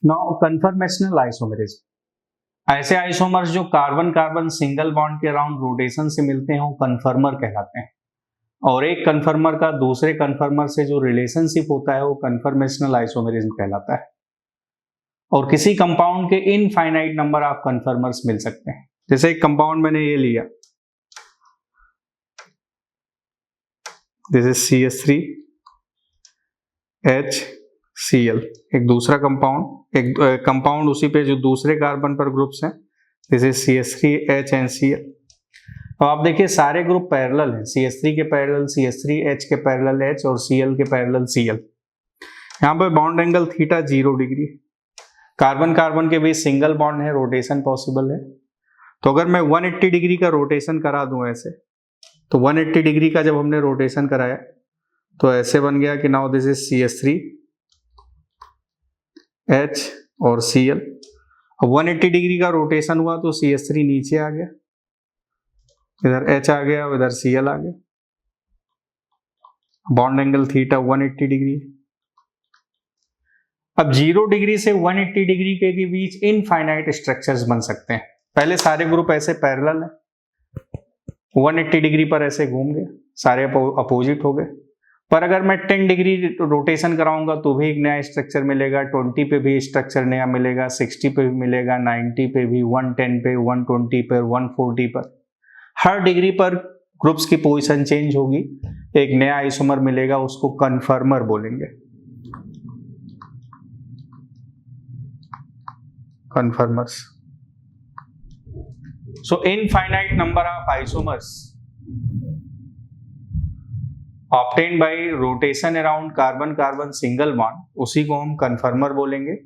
Now conformational isomerism, ऐसे isomers जो carbon carbon single bond के अराउंड रोटेशन से मिलते हैं वो कन्फर्मर कहलाते हैं, और एक कन्फर्मर का दूसरे कन्फर्मर से जो रिलेशनशिप होता है वो कन्फर्मेशनल आइसोमेरिज्म कहलाता है। और किसी कंपाउंड के इनफाइनाइट नंबर ऑफ कन्फर्मर्स मिल सकते हैं। जैसे एक कंपाउंड मैंने ये लिया, दिस इज CH3HCl, एक दूसरा कंपाउंड, एक कंपाउंड उसी पे जो दूसरे कार्बन पर ग्रुप्स हैं, दिस इज CH3HNCl। अब आप देखिए सारे ग्रुप पैरेलल हैं, CH3 के पैरेलल CH3, H के पैरेलल H और Cl के पैरेलल Cl। यहाँ पे bond angle theta 0 degree, carbon carbon के बीच सिंगल बॉन्ड है, रोटेशन पॉसिबल है। तो अगर मैं 180 डिग्री का रोटेशन करा दूं ऐसे, तो 180 डिग्री का जब हमने रोटेशन कराया तो ऐसे बन गया कि नाउ दिस इज CH3H और Cl। अब 180 डिग्री का रोटेशन हुआ तो CH3 नीचे आ गया, इधर H आ गया, इधर Cl आ गया, बॉन्ड एंगल थीटा 180 डिग्री। अब 0 डिग्री से 180 डिग्री के बीच इनफाइनाइट स्ट्रक्चर्स बन सकते हैं। पहले सारे ग्रुप ऐसे पैरेलल हैं, 180 डिग्री पर ऐसे घूम गए, सारे अपोजिट हो गए। पर अगर मैं 10 डिग्री रोटेशन कराऊंगा तो भी एक नया स्ट्रक्चर मिलेगा, 20 पे भी स्ट्रक्चर नया मिलेगा, 60 पे भी मिलेगा, 90 पे भी, 110 पे, 120 पर, 140 पर। हर डिग्री पर ग्रुप्स की पोजीशन चेंज होगी, एक नया आइसोमर मिलेगा, उसको कन्फर्मर बोलेंगे, conformers. So infinite number of isomers obtained by rotation around carbon carbon single bond, उसी को हम कन्फर्मर बोलेंगे।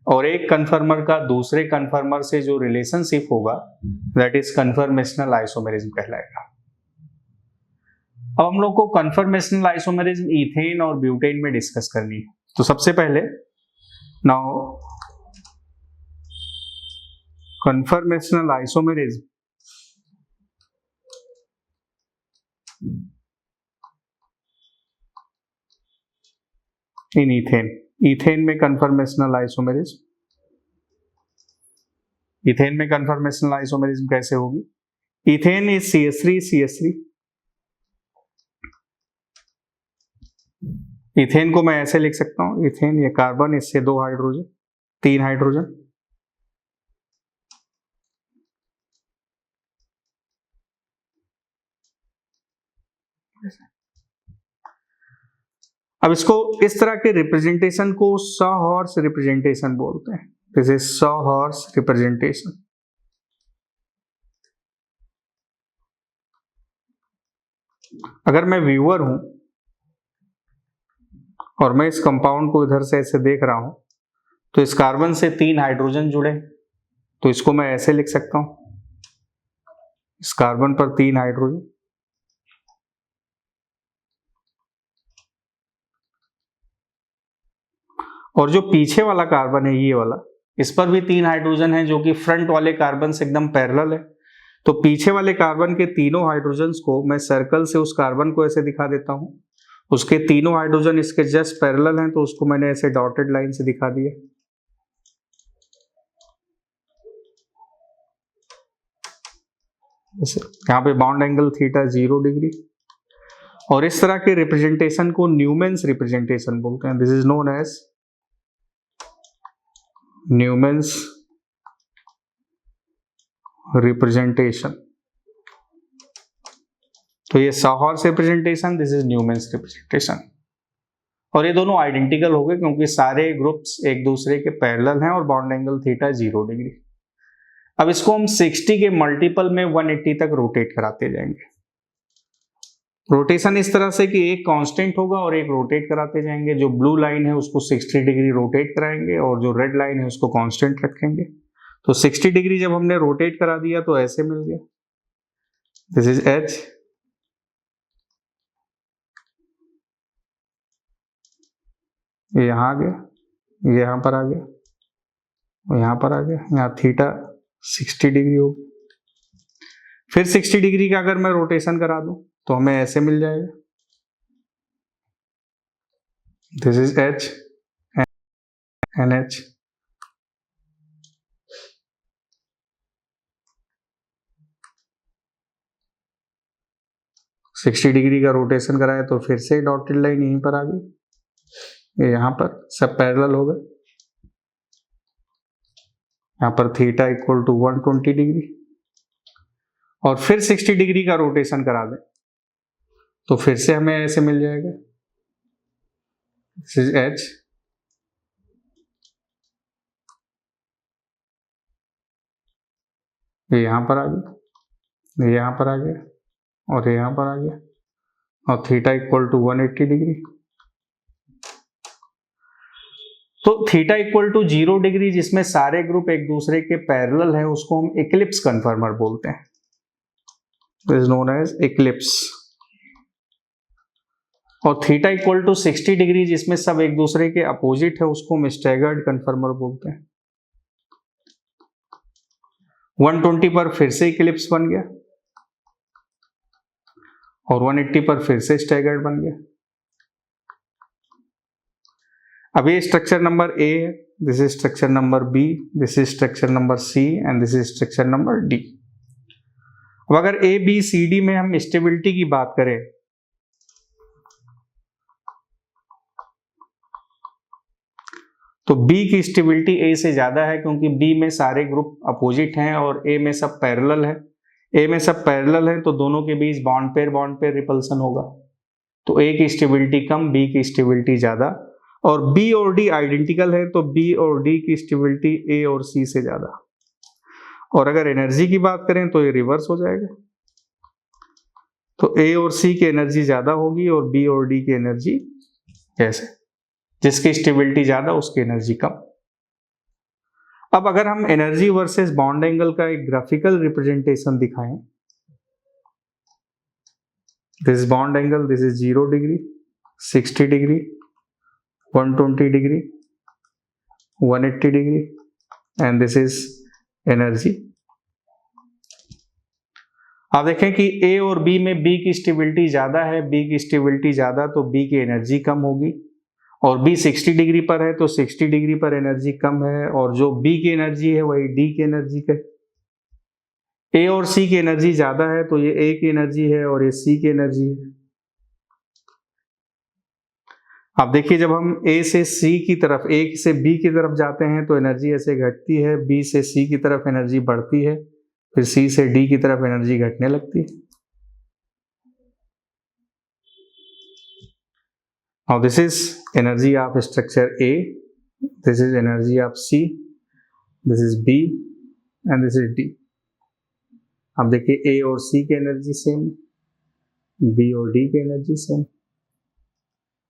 और एक कन्फर्मर का दूसरे कन्फर्मर से जो रिलेशनशिप होगा दैट इज कन्फर्मेशनल आइसोमेरिज्म कहलाएगा। अब हम लोग को कन्फर्मेशनल आइसोमेरिज्म इथेन और ब्यूटेन में डिस्कस करनी है। तो सबसे पहले now conformational isomerism in ethane, ethane में कन्फर्मेशनल आइसोमेरिज्म, इथेन में कन्फर्मेशनल आइसोमेरिज्म कैसे होगी? इथेन इज CH3CH3, इथेन को मैं ऐसे लिख सकता हूं, इथेन ये कार्बन, इससे 2 हाइड्रोजन, 3 हाइड्रोजन, अब इसको इस तरह के रिप्रेजेंटेशन को सॉहॉर्स रिप्रेजेंटेशन बोलते हैं। This is sawhorse representation. अगर मैं व्यूअर हूं और मैं इस कंपाउंड को इधर से ऐसे देख रहा हूं, तो इस कार्बन से 3 हाइड्रोजन जुड़े, तो इसको मैं ऐसे लिख सकता हूं, इस कार्बन पर 3 हाइड्रोजन, और जो पीछे वाला कार्बन है ये वाला, इस पर भी 3 हाइड्रोजन है जो कि फ्रंट वाले कार्बन से एकदम पैरेलल है। तो पीछे वाले कार्बन के तीनों हाइड्रोजन्स को मैं सर्कल से उस कार्बन को ऐसे दिखा देता हूं, उसके तीनों हाइड्रोजन इसके जस्ट पैरेलल हैं, तो उसको मैंने ऐसे डॉटेड लाइन से दिखा दिया। यहाँ पे बॉन्ड एंगल थीटा 0 डिग्री, और इस तरह के रिप्रेजेंटेशन को न्यूमेंस रिप्रेजेंटेशन बोलते हैं। This is known as Newman's representation. तो ये sawhorse representation, this is Newman's representation, और ये दोनों आइडेंटिकल हो गए क्योंकि सारे ग्रुप्स एक दूसरे के पैरेलल हैं और बॉन्ड एंगल थीटा 0 डिग्री। अब इसको हम 60 के मल्टीपल में 180 तक रोटेट कराते जाएंगे। रोटेशन इस तरह से कि एक कांस्टेंट होगा और एक रोटेट कराते जाएंगे। जो ब्लू लाइन है उसको 60 डिग्री रोटेट कराएंगे और जो रेड लाइन है उसको कांस्टेंट रखेंगे। तो 60 डिग्री जब हमने रोटेट करा दिया तो ऐसे मिल गया, दिस इज H, ये यहां आ गया, ये यहां पर आ गया, यहां पर आ गया, यहां थीटा 60 डिग्री होगी। फिर 60 डिग्री का अगर मैं रोटेशन करा दूं तो हमें ऐसे मिल जाएगा, this is H NH, 60 degree का रोटेशन कराया तो फिर से डॉटेड लाइन यहीं पर आ गई, ये यहाँ पर सब पैरेलल हो गए। यहाँ पर थीटा इक्वल टू 120 डिग्री, और फिर 60 डिग्री का रोटेशन करा दें तो फिर से हमें ऐसे मिल जाएगा, दिस इज एच, ये यहाँ पर आ गया, ये यहाँ पर आ गया, और ये यहाँ पर आ गया, और थीटा इक्वल टू 180 डिग्री। तो थीटा इक्वल टू 0 डिग्री जिसमें सारे ग्रुप एक दूसरे के पैरेलल है उसको हम इक्लिप्स कन्फर्मर बोलते हैं, this is known as eclipse. और थीटा इक्वल टू 60 डिग्री जिसमें सब एक दूसरे के अपोजिट है उसको हम स्टैगर्ड कन्फर्मर बोलते हैं। 120 पर फिर से इक्लिप्स बन गया, और 180 पर फिर से स्टैगर्ड बन गया। अब ये स्ट्रक्चर नंबर ए है, this is structure number B, this is structure number C and this is structure number D. अब अगर ए बी सी डी में हम स्टेबिलिटी की बात करें तो बी की स्टेबिलिटी ए से ज्यादा है, क्योंकि बी में सारे ग्रुप अपोजिट हैं और ए में सब पैरेलल है। ए में सब पैरेलल है तो दोनों के बीच बॉन्ड पेयर रिपल्सन होगा, तो ए की स्टेबिलिटी कम, बी की स्टेबिलिटी ज्यादा। और बी और डी आइडेंटिकल है तो बी और डी की स्टेबिलिटी ए और सी से ज्यादा। और अगर एनर्जी की बात करें तो ये रिवर्स हो जाएगा, तो ए और सी की एनर्जी ज्यादा होगी और बी और डी की एनर्जी ऐसे, जिसकी स्टेबिलिटी ज्यादा उसकी एनर्जी कम। अब अगर हम एनर्जी वर्सेस बॉन्ड एंगल का एक ग्राफिकल रिप्रेजेंटेशन दिखाएं, this is bond angle, this is 0 degree, 60 degree, 120 degree, 180 degree and this is energy. आप देखें कि ए और बी में बी की स्टेबिलिटी ज्यादा है, बी की स्टेबिलिटी ज्यादा तो बी की एनर्जी कम होगी, और बी 60 डिग्री पर है तो 60 डिग्री पर एनर्जी कम है, और जो बी की एनर्जी है वही डी की एनर्जी का। ए और सी की एनर्जी ज्यादा है तो ये ए की एनर्जी है और ये सी की एनर्जी है। अब देखिए जब हम ए से सी की तरफ, ए से बी की तरफ जाते हैं तो एनर्जी ऐसे घटती है, बी से सी की तरफ एनर्जी बढ़ती है, फिर सी से डी की तरफ एनर्जी घटने लगती है। Now this is energy of structure A, this is energy of C, this is B and this is D. अब देखिए A और C की एनर्जी सेम, B और D की एनर्जी सेम।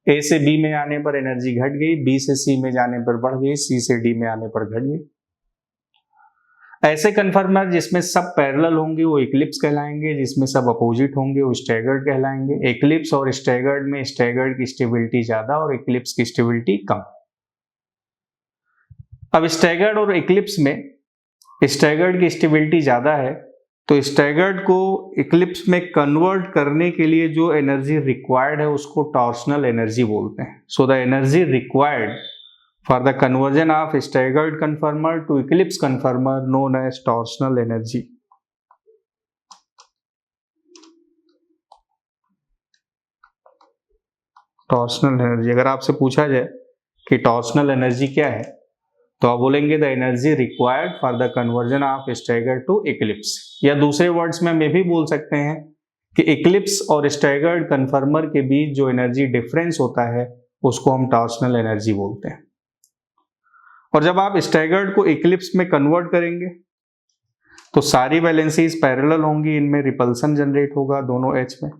A से B में आने पर एनर्जी घट गई, B से C में जाने पर बढ़ गई, C से D में आने पर घट गई। ऐसे कन्फर्मर जिसमें सब पैरेलल होंगे वो इक्लिप्स कहलाएंगे, जिसमें सब अपोजिट होंगे वो स्टैगर्ड कहलाएंगे। इक्लिप्स और स्टैगर्ड में स्टैगर्ड की स्टेबिलिटी ज्यादा और इक्लिप्स की स्टेबिलिटी कम। अब स्टैगर्ड और इक्लिप्स में स्टैगर्ड की स्टेबिलिटी ज्यादा है तो स्टैगर्ड को इक्लिप्स में कन्वर्ट करने के लिए जो एनर्जी रिक्वायर्ड है उसको टॉर्सनल एनर्जी बोलते हैं। So the energy required for the conversion of staggered conformer to eclipse conformer known as torsional energy. Torsional energy, अगर आपसे पूछा जाए कि टॉर्सनल एनर्जी क्या है तो आप बोलेंगे the energy required for the conversion of staggered to eclipse, या दूसरे वर्ड्स में हम ये भी बोल सकते हैं कि इक्लिप्स और स्टैगर्ड कन्फर्मर के बीच जो एनर्जी डिफरेंस होता है उसको हम टॉर्सनल एनर्जी बोलते हैं। और जब आप स्टैगर्ड को इक्लिप्स में कन्वर्ट करेंगे तो सारी वैलेंसीज पैरेलल होंगी, इनमें रिपल्सन जनरेट होगा दोनों एच में,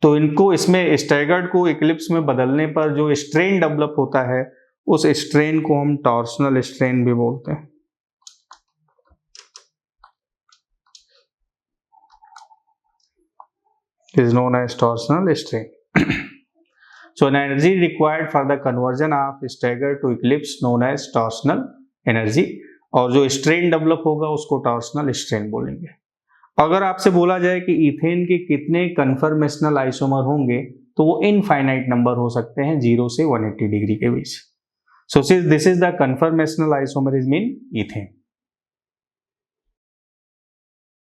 तो इनको इसमें स्टैगर्ड को इक्लिप्स में बदलने पर जो स्ट्रेन डेवलप होता है उस स्ट्रेन को हम टॉर्सनल स्ट्रेन भी बोलते हैं। It is known as torsional strain. So an energy required for the conversion of stagger to eclipse known as torsional energy, और जो स्ट्रेन डेवलप होगा उसको टॉर्सनल स्ट्रेन बोलेंगे। अगर आपसे बोला जाए कि इथेन के कितने कन्फर्मेशनल आइसोमर होंगे तो वो इनफाइनाइट नंबर हो सकते हैं 0 से 180 डिग्री के बीच। So this is the conformational isomerism in ethane.